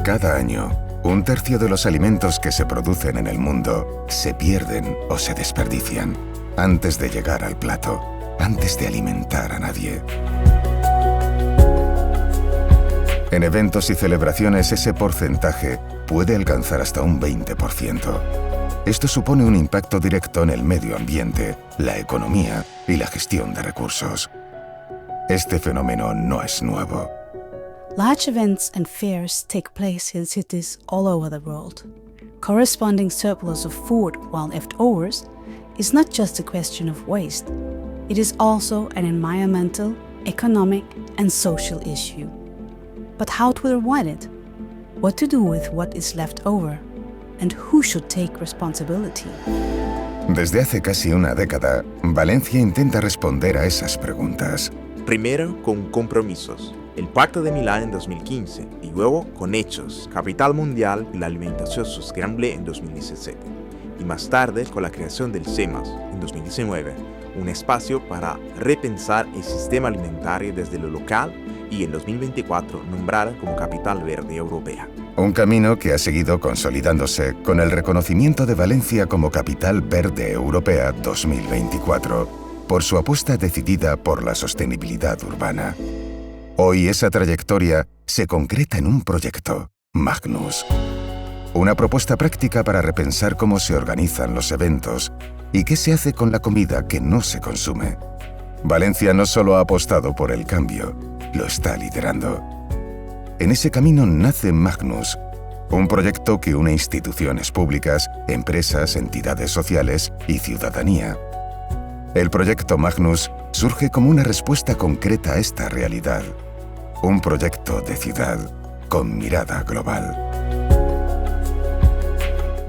Cada año, un tercio de los alimentos que se producen en el mundo se pierden o se desperdician antes de llegar al plato, antes de alimentar a nadie. En eventos y celebraciones ese porcentaje puede alcanzar hasta un 20%. Esto supone un impacto directo en el medio ambiente, la economía y la gestión de recursos. Este fenómeno no es nuevo. Large events and fairs take place in cities all over the world. Corresponding surplus of food while leftovers is not just a question of waste. It is also an environmental, economic, and social issue. But how to avoid it? What to do with what is left over? And who should take responsibility? Desde hace casi una década, Valencia intenta responder a esas preguntas. Primero con compromisos, el Pacto de Milán en 2015 y luego con hechos, Capital Mundial de la Alimentación Sostenible en 2017 y más tarde con la creación del CEMAS en 2019, un espacio para repensar el sistema alimentario desde lo local y en 2024 nombrada como Capital Verde Europea. Un camino que ha seguido consolidándose con el reconocimiento de Valencia como Capital Verde Europea 2024 por su apuesta decidida por la sostenibilidad urbana. Hoy esa trayectoria se concreta en un proyecto, Magnus. Una propuesta práctica para repensar cómo se organizan los eventos y qué se hace con la comida que no se consume. Valencia no solo ha apostado por el cambio, lo está liderando. En ese camino nace Magnus, un proyecto que une instituciones públicas, empresas, entidades sociales y ciudadanía. El proyecto Magnus surge como una respuesta concreta a esta realidad. Un proyecto de ciudad con mirada global.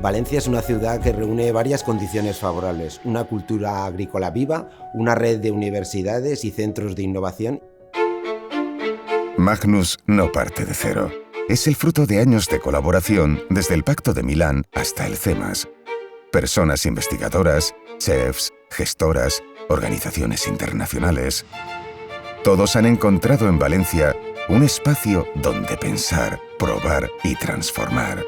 Valencia es una ciudad que reúne varias condiciones favorables: una cultura agrícola viva, una red de universidades y centros de innovación. Magnus no parte de cero. Es el fruto de años de colaboración desde el Pacto de Milán hasta el CEMAS. Personas investigadoras, chefs, gestoras, organizaciones internacionales. Todos han encontrado en Valencia un espacio donde pensar, probar y transformar.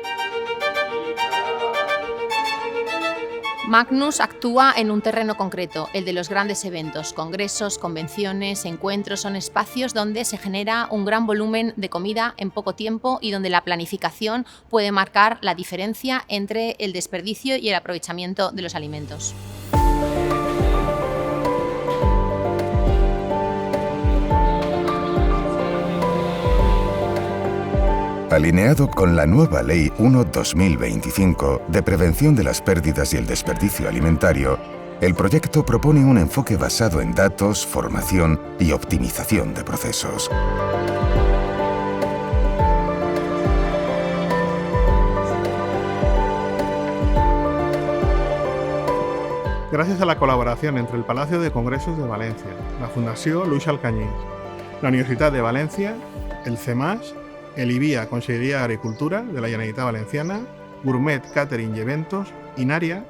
Magnus actúa en un terreno concreto, el de los grandes eventos, congresos, convenciones, encuentros. Son espacios donde se genera un gran volumen de comida en poco tiempo y donde la planificación puede marcar la diferencia entre el desperdicio y el aprovechamiento de los alimentos. Alineado con la nueva Ley 1/2025 de prevención de las pérdidas y el desperdicio alimentario, el proyecto propone un enfoque basado en datos, formación y optimización de procesos. Gràcies a la col·laboració entre el Palacio de Congressos de València, la Fundació Luis Alcañiz, la Universitat de València, el CEMAS, el IBIA, Conselleria d'Agricultura de la Generalitat Valenciana, Gourmet Catering y Eventos, INARIA,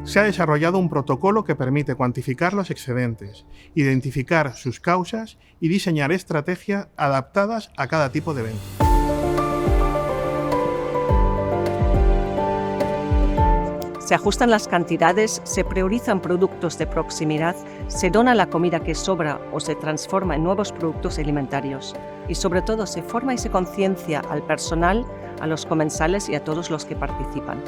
se ha desarrollado un protocolo que permite cuantificar los excedentes, identificar sus causas y diseñar estrategias adaptadas a cada tipo de evento. Se ajustan las cantidades, se priorizan productos de proximidad, se dona la comida que sobra o se transforma en nuevos productos alimentarios. Y sobre todo se forma y se conciencia al personal, a los comensales y a todos los que participan.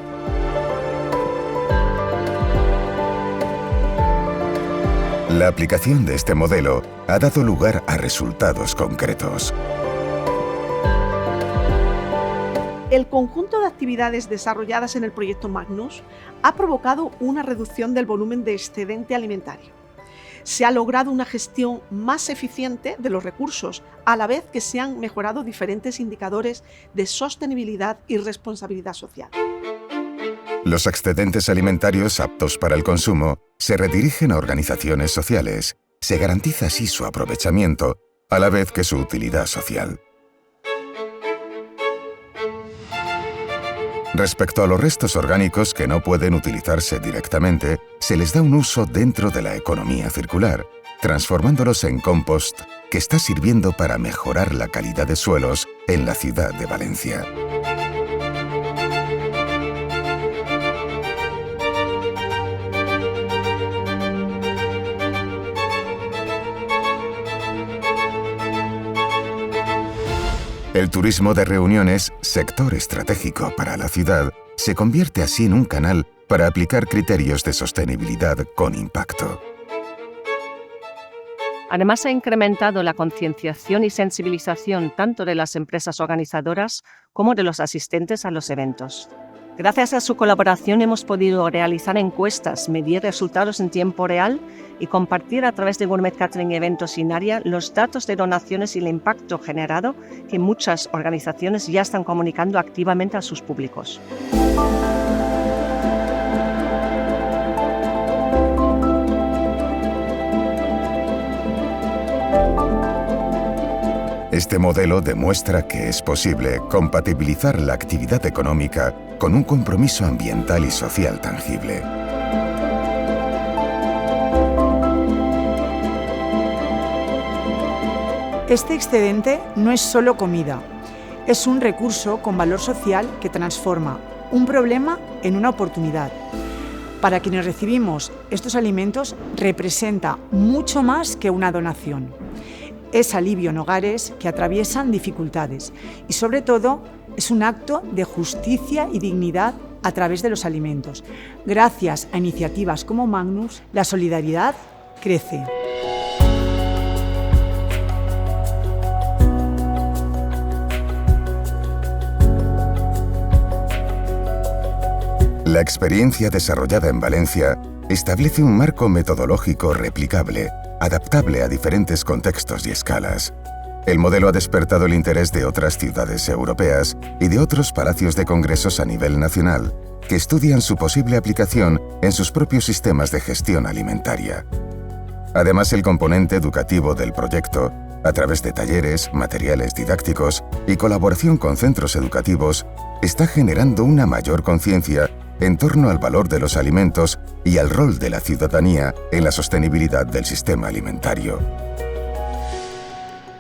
La aplicación de este modelo ha dado lugar a resultados concretos. El conjunto de actividades desarrolladas en el proyecto Magnus ha provocado una reducción del volumen de excedente alimentario. Se ha logrado una gestión más eficiente de los recursos, a la vez que se han mejorado diferentes indicadores de sostenibilidad y responsabilidad social. Los excedentes alimentarios aptos para el consumo se redirigen a organizaciones sociales. Se garantiza así su aprovechamiento, a la vez que su utilidad social. Respecto a los restos orgánicos que no pueden utilizarse directamente, se les da un uso dentro de la economía circular, transformándolos en compost que está sirviendo para mejorar la calidad de suelos en la ciudad de Valencia. El turismo de reuniones, sector estratégico para la ciudad, se convierte así en un canal para aplicar criterios de sostenibilidad con impacto. Además, se ha incrementado la concienciación y sensibilización tanto de las empresas organizadoras como de los asistentes a los eventos. Gracias a su colaboración hemos podido realizar encuestas, medir resultados en tiempo real y compartir a través de Gourmet Catering Eventos Inaria los datos de donaciones y el impacto generado que muchas organizaciones ya están comunicando activamente a sus públicos. Este modelo demuestra que es posible compatibilizar la actividad económica con un compromiso ambiental y social tangible. Este excedente no es solo comida, es un recurso con valor social que transforma un problema en una oportunidad. Para quienes recibimos estos alimentos representa mucho más que una donación. Es alivio en hogares que atraviesan dificultades y, sobre todo, es un acto de justicia y dignidad a través de los alimentos. Gracias a iniciativas como Magnus, la solidaridad crece. La experiencia desarrollada en Valencia establece un marco metodológico replicable, adaptable a diferentes contextos y escalas. El modelo ha despertado el interés de otras ciudades europeas y de otros palacios de congresos a nivel nacional, que estudian su posible aplicación en sus propios sistemas de gestión alimentaria. Además, el componente educativo del proyecto, a través de talleres, materiales didácticos y colaboración con centros educativos, está generando una mayor conciencia en torno al valor de los alimentos y al rol de la ciudadanía en la sostenibilidad del sistema alimentario.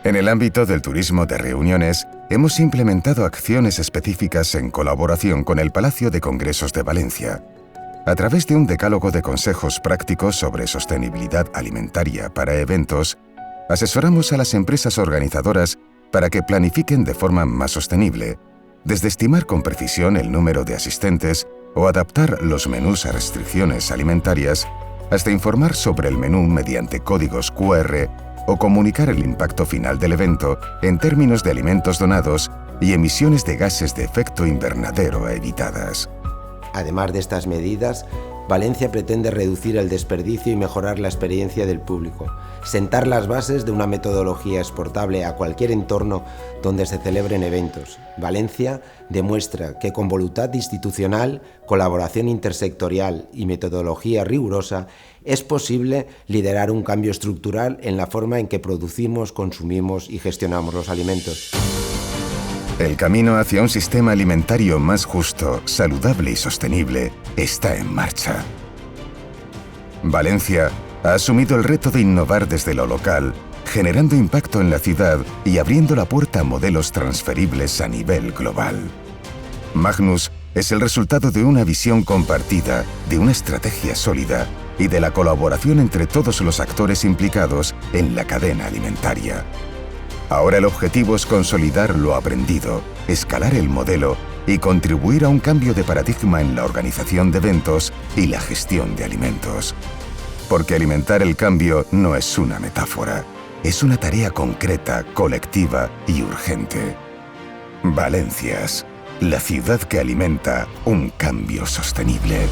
En el ámbito del turismo de reuniones, hemos implementado acciones específicas en colaboración con el Palacio de Congresos de Valencia. A través de un decálogo de consejos prácticos sobre sostenibilidad alimentaria para eventos, asesoramos a las empresas organizadoras para que planifiquen de forma más sostenible, desde estimar con precisión el número de asistentes o adaptar los menús a restricciones alimentarias, hasta informar sobre el menú mediante códigos QR o comunicar el impacto final del evento en términos de alimentos donados y emisiones de gases de efecto invernadero evitadas. Además de estas medidas, Valencia pretende reducir el desperdicio y mejorar la experiencia del público, sentar las bases de una metodología exportable a cualquier entorno donde se celebren eventos. Valencia demuestra que con voluntad institucional, colaboración intersectorial y metodología rigurosa es posible liderar un cambio estructural en la forma en que producimos, consumimos y gestionamos los alimentos. El camino hacia un sistema alimentario más justo, saludable y sostenible está en marcha. Valencia ha asumido el reto de innovar desde lo local, generando impacto en la ciudad y abriendo la puerta a modelos transferibles a nivel global. Magnus es el resultado de una visión compartida, de una estrategia sólida y de la colaboración entre todos los actores implicados en la cadena alimentaria. Ahora el objetivo es consolidar lo aprendido, escalar el modelo y contribuir a un cambio de paradigma en la organización de eventos y la gestión de alimentos. Porque alimentar el cambio no es una metáfora, es una tarea concreta, colectiva y urgente. Valencias, la ciudad que alimenta un cambio sostenible.